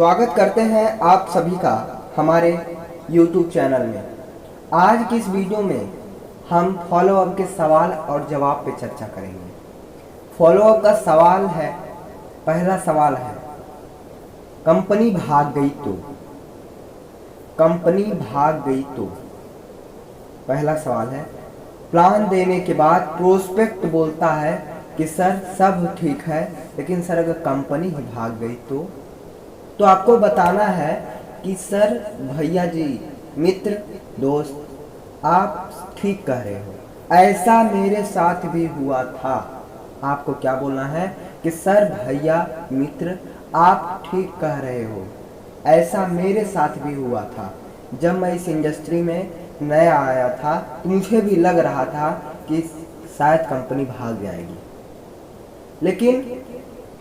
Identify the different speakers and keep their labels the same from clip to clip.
Speaker 1: स्वागत करते हैं आप सभी का हमारे YouTube चैनल में। आज की इस वीडियो में हम फॉलोअप के सवाल और जवाब पे चर्चा करेंगे। फॉलोअप का सवाल है, पहला सवाल है, कंपनी भाग गई तो। कंपनी भाग गई तो पहला सवाल है। प्लान देने के बाद प्रोस्पेक्ट बोलता है कि सर सब ठीक है, लेकिन सर अगर कंपनी ही भाग गई तो आपको बताना है कि सर, भैया जी, मित्र, दोस्त, आप ठीक कह रहे हो, ऐसा मेरे साथ भी हुआ था। आपको क्या बोलना है कि सर, भैया, मित्र, आप ठीक कह रहे हो, ऐसा मेरे साथ भी हुआ था। जब मैं इस इंडस्ट्री में नया आया था तो मुझे भी लग रहा था कि शायद कंपनी भाग जाएगी, लेकिन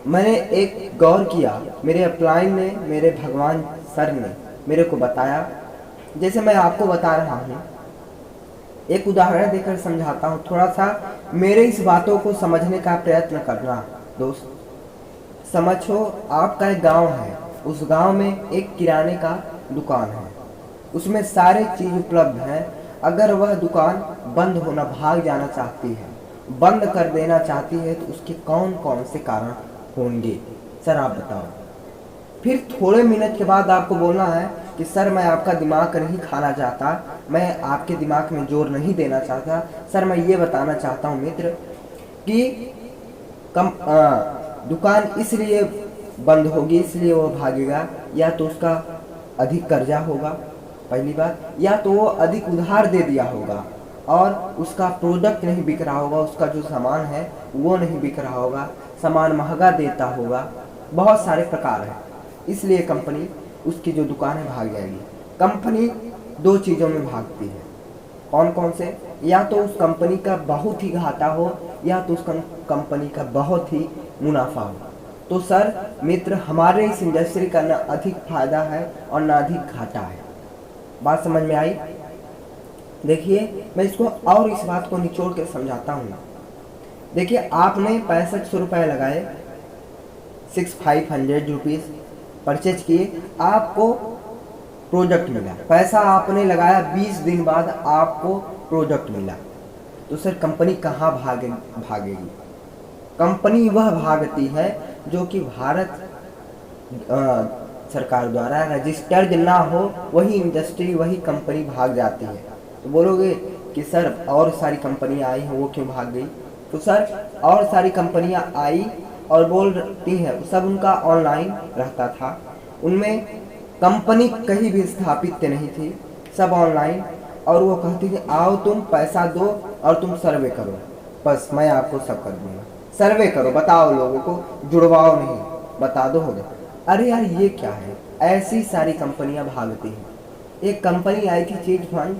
Speaker 1: मैंने एक गौर किया। मेरे अपलाइन ने, मेरे भगवान सर ने मेरे को बताया। जैसे मैं आपको बता रहा हूँ, एक उदाहरण देकर समझाता हूँ। थोड़ा सा मेरे इस बातों को समझने का प्रयत्न करना दोस्त। समझो, आपका एक गांव है, उस गांव में एक किराने का दुकान है, उसमें सारे चीज़ उपलब्ध हैं। अगर वह दुकान बंद होना, भाग जाना चाहती है, बंद कर देना चाहती है, तो उसके कौन कौन से कारण होंगे, सर आप बताओ। फिर थोड़े मिनट के बाद आपको बोलना है कि सर, मैं आपका दिमाग नहीं खाना चाहता, मैं आपके दिमाग में जोर नहीं देना चाहता। सर, मैं ये बताना चाहता हूँ मित्र कि दुकान इसलिए बंद होगी, इसलिए वो भागेगा, या तो उसका अधिक कर्जा होगा, पहली बात, या तो वो अधिक उधार दे दिया होगा और उसका प्रोडक्ट नहीं बिक रहा होगा, उसका जो सामान है वो नहीं बिक रहा होगा, सामान महंगा देता होगा, बहुत सारे प्रकार हैं, इसलिए कंपनी, उसकी जो दुकान है, भाग जाएगी। कंपनी दो चीज़ों में भागती है, कौन कौन से? या तो उस कंपनी का बहुत ही घाटा हो, या तो उस कंपनी का बहुत ही मुनाफा हो। तो सर, मित्र, हमारे इस इंडस्ट्री का ना अधिक फायदा है और ना अधिक घाटा है। बात समझ में आई? देखिए, मैं इसको और इस बात को निचोड़ के समझाता हूँ। देखिए, आपने 6500 रुपये लगाए, 6500 रुपीज़ परचेज किए, आपको प्रोडक्ट मिला। पैसा आपने लगाया, 20 दिन बाद आपको प्रोडक्ट मिला, तो सर कंपनी कहाँ भागेगी? कंपनी वह भागती है जो कि भारत सरकार द्वारा रजिस्टर्ड ना हो, वही इंडस्ट्री, वही कंपनी भाग जाती है। तो बोलोगे कि सर और सारी कंपनियां आई हैं, वो क्यों भाग गई? तो सर, और सारी कंपनियां आई और बोलती हैं, सब उनका ऑनलाइन रहता था, उनमें कंपनी कहीं भी स्थापित नहीं थी, सब ऑनलाइन, और वो कहती थी आओ तुम पैसा दो और तुम सर्वे करो, बस मैं आपको सब कर दूंगा। सर्वे करो, बताओ लोगों को, जुड़वाओ नहीं, बता दो, हो गया। अरे यार, ये क्या है? ऐसी सारी कंपनियां भागती हैं। एक कंपनी आई थी चीज फंड,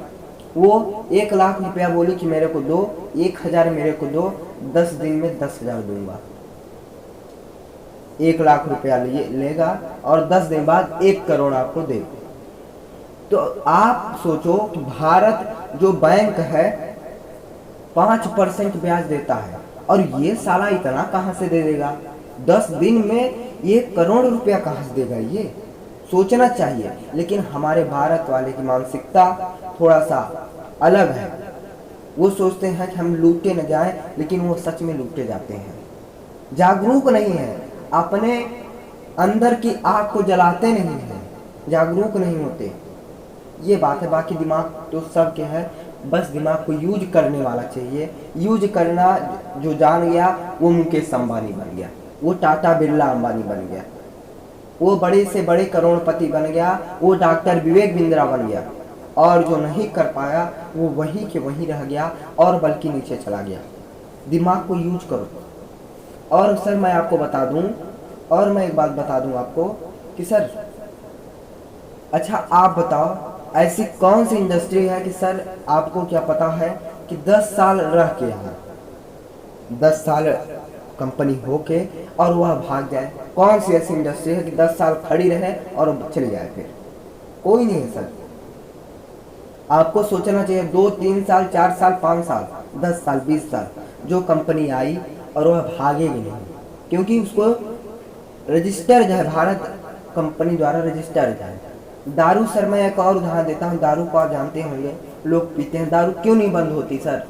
Speaker 1: वो 1 लाख रुपया बोली कि मेरे को दो, 1000 मेरे को दो, 10 दिन में 10,000 दूंगा। 1 लाख रुपया लेगा और 10 दिन बाद 1 करोड़ आपको दे। तो आप सोचो कि भारत जो बैंक है 5% ब्याज देता है, और ये साला इतना कहाँ से दे देगा? 10 दिन में 1 करोड़ रुपया कहाँ से देगा? ये सोचना चाहिए। लेकिन हमारे भारत वाले की मानसिकता थोड़ा सा अलग है। वो सोचते हैं कि हम लूटे न जाएं, लेकिन वो सच में लूटे जाते हैं। जागरूक नहीं है, अपने अंदर की आग को जलाते नहीं हैं, जागरूक नहीं होते, ये बात है। बाकी दिमाग तो सबके है, बस दिमाग को यूज करने वाला चाहिए। यूज करना जो जान गया, वो मुकेश अंबानी बन गया, वो टाटा बिरला अंबानी बन गया, वो बड़े से बड़े करोड़पति बन गया, वो डॉक्टर विवेक बिंद्रा बन गया। और जो नहीं कर पाया, वो वहीं के वहीं रह गया और बल्कि नीचे चला गया। दिमाग को यूज करो। और सर, मैं आपको बता दूं, और मैं एक बात बता दूं आपको कि सर, अच्छा आप बताओ, ऐसी कौन सी इंडस्ट्री है कि सर आपको क्या पता है कि 10 साल रह के यहाँ, 10 साल कंपनी होके और वह भाग जाए? कौन सी ऐसी इंडस्ट्री है कि 10 साल खड़ी रहे और चली जाए? फिर कोई नहीं है सर। आपको सोचना चाहिए 2, 3 साल, 4 साल, 5 साल, 10 साल, 20 साल जो कंपनी आई और वह भागेगी नहीं, क्योंकि उसको रजिस्टर जो है भारत कंपनी द्वारा रजिस्टर्ड है। दारू सर मैं एक और उदाहरण देता हूँ, दारू को आप जानते होंगे, लोग पीते हैं। दारू क्यों नहीं बंद होती सर?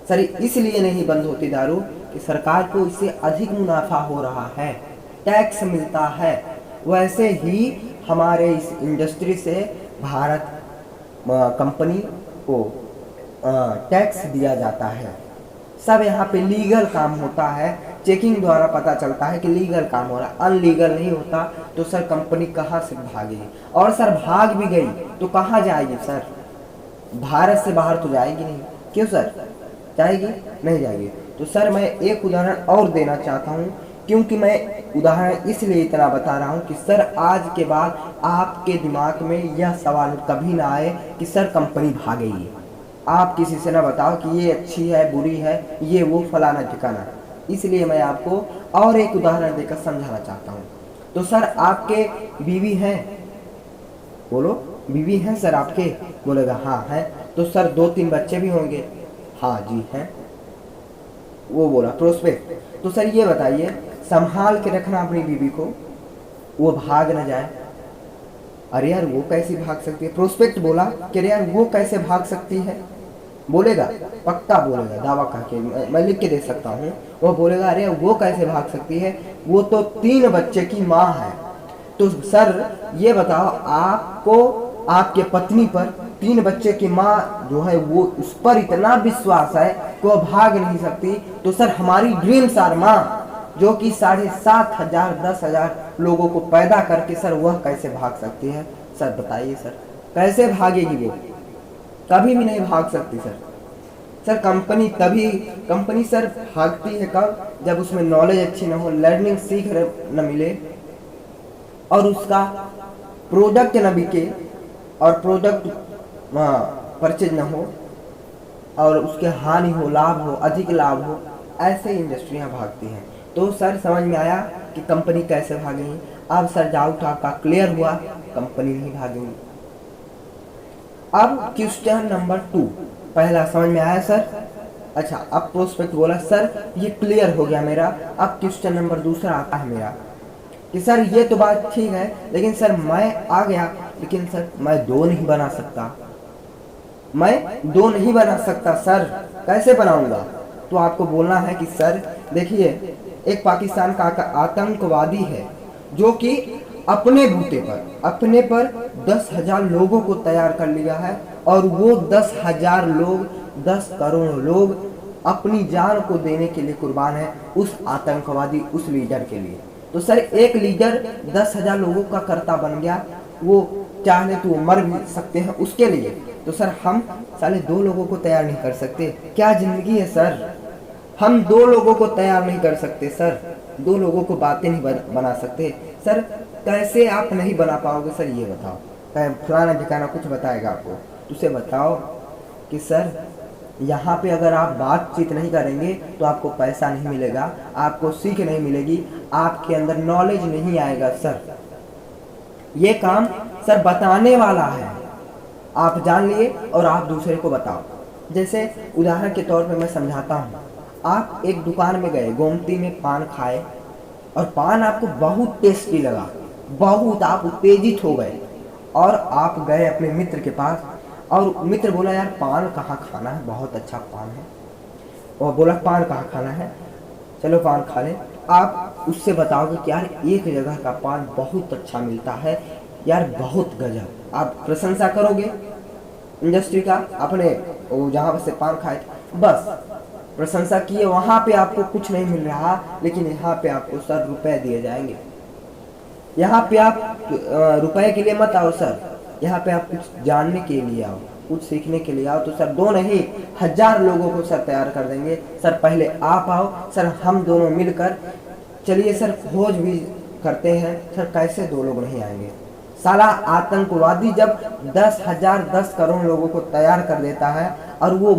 Speaker 1: सर इसलिए नहीं बंद होती दारू कि सरकार को इससे अधिक मुनाफा हो रहा है, टैक्स मिलता है। वैसे ही हमारे इस इंडस्ट्री से भारत कंपनी को टैक्स दिया जाता है। सब यहाँ पे लीगल काम होता है, चेकिंग द्वारा पता चलता है कि लीगल काम हो रहा है, अनलीगल नहीं होता। तो सर कंपनी कहाँ से भागेगी? और सर भाग भी गई तो कहाँ जाएगी सर? भारत से बाहर तो जाएगी नहीं। क्यों सर? जाएगी? नहीं जाएगी। तो सर मैं एक उदाहरण और देना चाहता हूँ, क्योंकि मैं उदाहरण इसलिए इतना बता रहा हूँ कि सर आज के बाद आपके दिमाग में यह सवाल कभी ना आए कि सर कंपनी भागेगी। आप किसी से ना बताओ कि ये अच्छी है, बुरी है, ये वो फलाना ठिकाना। इसलिए मैं आपको और एक उदाहरण देकर समझाना चाहता हूँ। तो सर आपके बीवी हैं? बोलो, बीवी हैं सर आपके? बोलेगा हाँ है। तो सर 2-3 बच्चे भी होंगे? हाँ जी हैं। वो बोला प्रोस्पेक्ट। तो सर ये बताइए, संभाल के रखना अपनी बीवी को, वो भाग न जाए। अरे यार वो कैसे भाग सकती है? प्रोस्पेक्ट बोला कि अरे यार वो कैसे भाग सकती है? बोलेगा, पक्का बोलेगा, दावा करके मैं लिख के दे सकता हूँ। वो बोलेगा अरे वो कैसे भाग सकती है, वो तो 3 बच्चे की माँ है। तो सर ये बताओ, आपको आपके पत्नी पर 3 बच्चे की माँ जो है वो उस पर इतना विश्वास है कि वो भाग नहीं सकती। तो सर हमारी ड्रीम स्टार माँ जो कि 7,500 10,000 लोगों को पैदा करके सर वह कैसे भाग सकती है? सर बताइए सर, कैसे भागेगी वो? कभी भी नहीं भाग सकती सर। सर कंपनी सर भागती है कब? जब उसमें नॉलेज अच्छी ना हो, लर्निंग सीख न मिले, और उसका प्रोडक्ट न बिके, और प्रोडक्ट परचेज न हो, और उसके हानि हो, लाभ हो, अधिक लाभ हो, ऐसे इंडस्ट्रियां भागती हैं। तो सर समझ में आया कि कंपनी कैसे भागेगी। अब सर डाउट आपका क्लियर हुआ, कंपनी नहीं भागेगी। अब क्वेश्चन नंबर 2, पहला समझ में आया सर? अच्छा, अब प्रोस्पेक्ट बोला सर ये क्लियर हो गया मेरा। अब क्वेश्चन नंबर 2 आता है मेरा कि सर ये तो बात ठीक है, लेकिन सर मैं आ गया, लेकिन सर मैं 2 नहीं बना सकता। मैं 2 नहीं बना सकता सर, कैसे बनाऊंगा? तो आपको बोलना है कि सर देखिए, एक पाकिस्तान का आतंकवादी है जो कि अपने बूते पर, अपने पर 10,000 लोगों को तैयार कर लिया है, और वो 10,000 लोग, 10 करोड़ लोग अपनी जान को देने के लिए कुर्बान है उस आतंकवादी, उस लीडर के लिए। तो सर एक लीडर 10,000 लोगों का कर्ता बन गया, वो चाहे तो मर भी सकते हैं उसके लिए। तो सर हम साले 2 लोगों को तैयार नहीं कर सकते? क्या जिंदगी है सर? हम 2 लोगों को तैयार नहीं कर सकते सर, 2 लोगों को बातें नहीं बना सकते सर। कैसे आप नहीं बना पाओगे सर, ये बताओ। फलाना ठिकाना कुछ बताएगा आपको, उसे बताओ कि सर यहाँ पे अगर आप बातचीत नहीं करेंगे तो आपको पैसा नहीं मिलेगा, आपको सीख नहीं मिलेगी, आपके अंदर नॉलेज नहीं आएगा सर। ये काम सर बताने वाला है, आप जान लिए और आप दूसरे को बताओ। जैसे उदाहरण के तौर पे मैं समझाता हूँ। आप एक दुकान में गए, गोमती में पान खाए, और पान आपको बहुत टेस्टी लगा, बहुत आप उत्तेजित हो गए, और आप गए अपने मित्र के पास, और मित्र बोला यार पान कहाँ खाना है, बहुत अच्छा पान है। और बोला पान कहाँ खाना है, चलो पान खा ले। आप उससे बताओगे कि यार एक जगह का पान बहुत अच्छा मिलता है यार, बहुत गजब। आप प्रशंसा करोगे इंडस्ट्री का, अपने जहाँ से पान खाए बस प्रशंसा किए, वहाँ पे आपको कुछ नहीं मिल रहा, लेकिन यहाँ पे आपको सर रुपए दिए जाएंगे। यहाँ पे आप रुपए के लिए मत आओ सर, यहाँ पे आप कुछ जानने के लिए आओ, कुछ सीखने के लिए आओ। तो सर 2 नहीं 1000 लोगों को सर तैयार कर देंगे सर। पहले आप आओ सर, हम दोनों मिलकर चलिए सर खोज भी करते हैं सर, कैसे 2 लोग नहीं आएंगे? साला आतंकवादी जब 10,000 10 करोड़ लोगों को तैयार कर देता है, और वो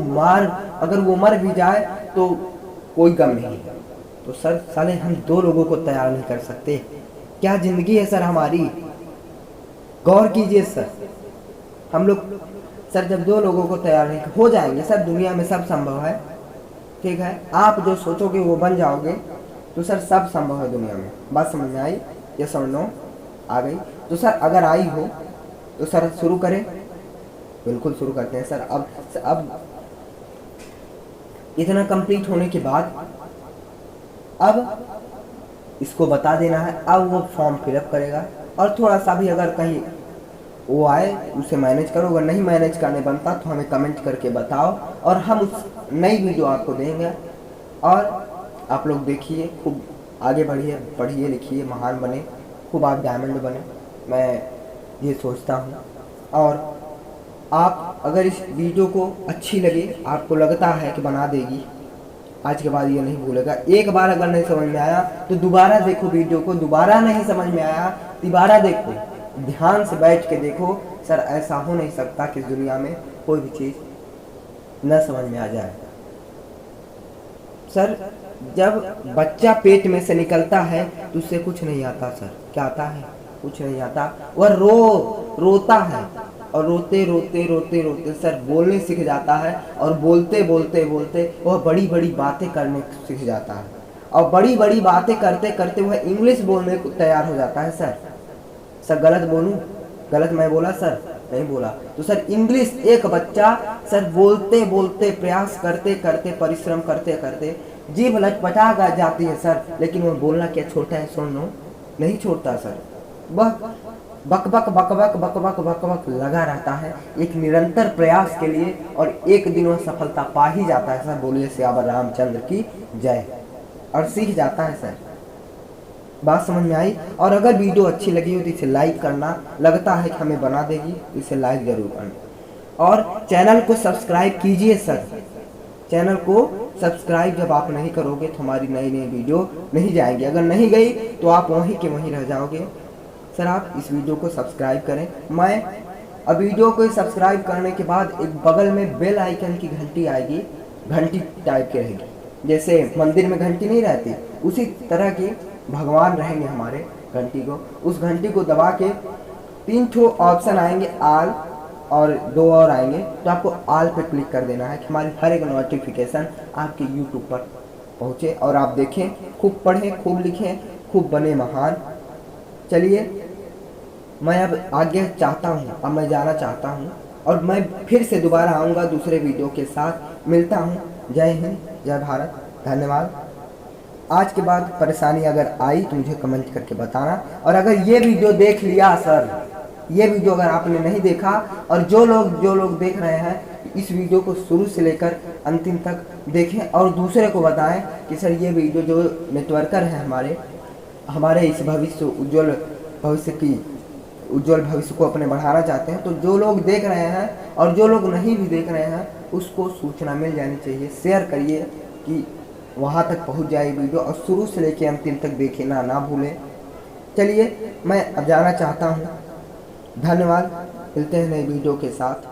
Speaker 1: अगर वो मर भी जाए तो कोई गम नहीं। तो सर साले हम 2 लोगों को तैयार नहीं कर सकते? क्या जिंदगी है सर हमारी? गौर कीजिए सर। हम लोग सर जब 2 लोगों को तैयार नहीं हो जाएंगे सर, दुनिया में सब संभव है, ठीक है? आप जो सोचोगे वो बन जाओगे, तो सर सब संभव है दुनिया में। बात समझ में आई? यस और नो? आ गई। तो सर अगर आई हो तो सर शुरू करें? बिल्कुल शुरू करते हैं सर। अब इतना कंप्लीट होने के बाद अब इसको बता देना है। अब वो फॉर्म फिलअप करेगा और थोड़ा सा भी अगर कहीं वो आए उसे मैनेज करो, अगर नहीं मैनेज करने बनता तो हमें कमेंट करके बताओ और हम उस नई वीडियो आपको देंगे। और आप लोग देखिए, खूब आगे बढ़िए, पढ़िए लिखिए, महान बने, खूब आप डायमंड बने, मैं ये सोचता हूँ। और आप अगर इस वीडियो को अच्छी लगे, आपको लगता है कि बना देगी, आज के बाद ये नहीं भूलेगा। एक बार अगर नहीं समझ में आया तो दोबारा देखो वीडियो को, दोबारा नहीं समझ में आया दोबारा देखो, ध्यान से बैठ के देखो। सर ऐसा हो नहीं सकता कि दुनिया में कोई भी चीज़ न समझ में आ जाए। सर जब बच्चा पेट में से निकलता है तो उससे कुछ नहीं आता सर। क्या आता है? कुछ नहीं आता। वह रोता है और रोते रोते रोते रोते सर बोलने सीख जाता है और बोलते बोलते बोलते वह बड़ी बड़ी बातें करने सीख जाता है और बड़ी बड़ी बातें करते करते वह इंग्लिश बोलने को तैयार हो जाता है। सर गलत बोलूं? गलत मैं बोला सर? नहीं बोला। तो सर इंग्लिश एक बच्चा सर बोलते बोलते प्रयास करते करते परिश्रम करते करते जीभ लटपटा जाती है सर, लेकिन वो बोलना क्या छोड़ता है? सुन लो, नहीं छोड़ता सर। वह बक बक बक बक बक बक बक बक लगा रहता है एक निरंतर प्रयास के लिए और एक दिन वह सफलता पा ही जाता है सर। बोलिए सियावर रामचंद्र की जय। और सीख जाता है सर। बात समझ में आई? और अगर वीडियो अच्छी लगी हो तो इसे लाइक करना, लगता है कि हमें बना देगी तो इसे लाइक जरूर करना और चैनल को सब्सक्राइब कीजिए सर। चैनल को सब्सक्राइब जब आप नहीं करोगे तो हमारी नई नई वीडियो नहीं जाएंगी, अगर नहीं गई तो आप वहीं के वहीं रह जाओगे। सर आप इस वीडियो को सब्सक्राइब करें। मैं अब वीडियो को सब्सक्राइब करने के बाद एक बगल में बेल आइकन की घंटी आएगी, घंटी टाइप की रहेगी, जैसे मंदिर में घंटी नहीं रहती, उसी तरह की भगवान रहेंगे हमारे घंटी को। उस घंटी को दबा के 3 ठो ऑप्शन आएंगे, आल और 2 और आएंगे, तो आपको आल पे क्लिक कर देना है कि हमारी हर एक नोटिफिकेशन आपके यूट्यूब पर पहुँचे और आप देखें, खूब पढ़ें, खूब लिखें, खूब बने महान। चलिए मैं अब आगे चाहता हूँ, अब मैं जाना चाहता हूँ और मैं फिर से दोबारा आऊँगा दूसरे वीडियो के साथ। मिलता हूँ। जय हिंद, जय भारत, धन्यवाद। आज के बाद परेशानी अगर आई तो मुझे कमेंट करके बताना। और अगर ये वीडियो देख लिया सर, ये वीडियो अगर आपने नहीं देखा और जो लोग देख रहे हैं इस वीडियो को शुरू से लेकर अंतिम तक देखें और दूसरे को बताएं कि सर ये वीडियो जो नेटवर्कर हैं हमारे इस भविष्य उज्जवल भविष्य को अपने बढ़ाना चाहते हैं, तो जो लोग देख रहे हैं और जो लोग नहीं भी देख रहे हैं उसको सूचना मिल जानी चाहिए। शेयर करिए कि वहाँ तक पहुँच जाए वीडियो और शुरू से लेकर अंतिम तक देखना ना भूलें। चलिए मैं अब जाना चाहता हूँ। धन्यवाद। मिलते हैं नई वीडियो के साथ।